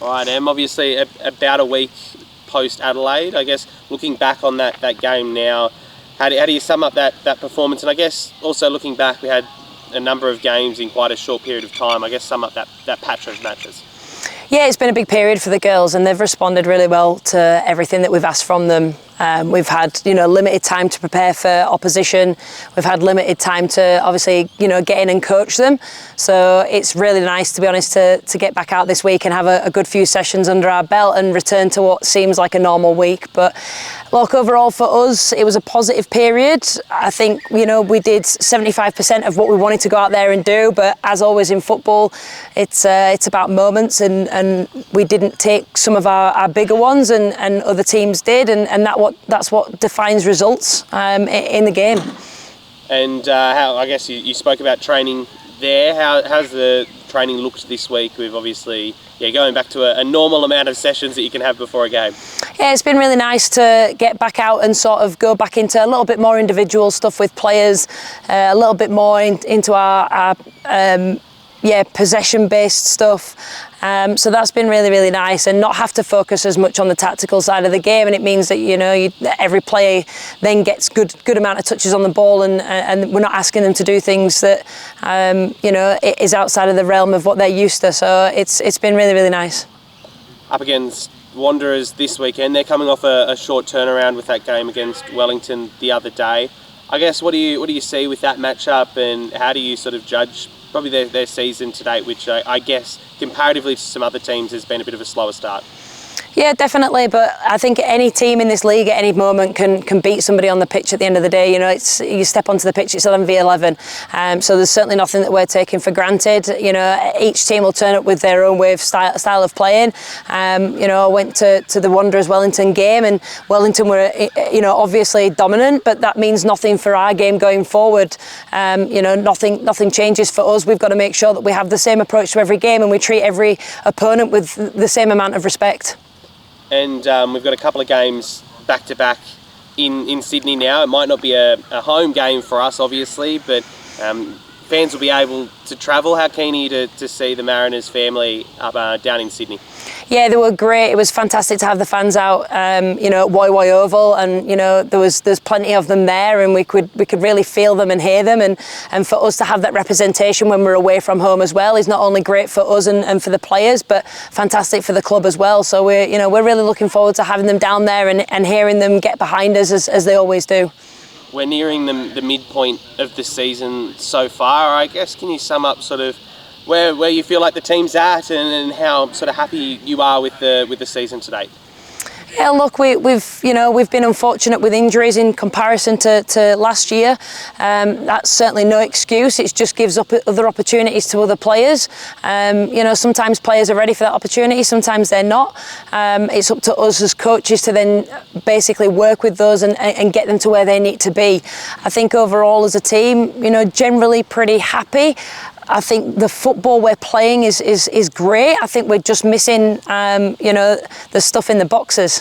All right, Em, obviously about a week post Adelaide, I guess looking back on that game now, how do you sum up that performance? And I guess also looking back, we had a number of games in quite a short period of time. I guess sum up that patch of matches. Yeah, it's been a big period for the girls and they've responded really well to everything that we've asked from them. We've had, limited time to prepare for opposition. We've had limited time to obviously, get in and coach them. So it's really nice, to be honest, to get back out this week and have a good few sessions under our belt and return to what seems like a normal week. But look, overall for us, it was a positive period. I think, we did 75% of what we wanted to go out there and do. But as always in football, it's about moments and we didn't take some of our bigger ones and other teams did. And that's what defines results in the game. And how, I guess you spoke about training there. How's the training looked this week with obviously going back to a normal amount of sessions that you can have before a game? Yeah, it's been really nice to get back out and sort of go back into a little bit more individual stuff with players, a little bit more into our possession-based stuff. So that's been really, really nice, and not have to focus as much on the tactical side of the game. And it means that every player then gets good amount of touches on the ball, and we're not asking them to do things that it is outside of the realm of what they're used to. So it's been really, really nice. Up against Wanderers this weekend, they're coming off a short turnaround with that game against Wellington the other day. I guess what do you see with that matchup, and how do you sort of judge probably their season to date, which I guess comparatively to some other teams has been a bit of a slower start? Yeah, definitely. But I think any team in this league at any moment can beat somebody on the pitch at the end of the day. You step onto the pitch, it's 11v11. So there's certainly nothing that we're taking for granted. Each team will turn up with their own way of style of playing. I went to the Wanderers Wellington game, and Wellington were, obviously dominant, but that means nothing for our game going forward. Nothing changes for us. We've got to make sure that we have the same approach to every game and we treat every opponent with the same amount of respect. And we've got a couple of games back-to-back in Sydney now. It might not be a home game for us, obviously, but fans will be able to travel. How keen are you to see the Mariners family up down in Sydney? Yeah, they were great. It was fantastic to have the fans out, at Wai Oval, and there's plenty of them there, and we could really feel them and hear them, and for us to have that representation when we're away from home as well is not only great for us and for the players, but fantastic for the club as well. So we're really looking forward to having them down there and hearing them get behind us as they always do. We're nearing the midpoint of the season so far. I guess, can you sum up sort of where you feel like the team's at and how sort of happy you are with the season to date? Yeah, look, we've been unfortunate with injuries in comparison to last year. That's certainly no excuse. It just gives up other opportunities to other players. Sometimes players are ready for that opportunity, sometimes they're not. It's up to us as coaches to then basically work with those and get them to where they need to be. I think overall as a team, generally pretty happy. I think the football we're playing is great. I think we're just missing, the stuff in the boxes.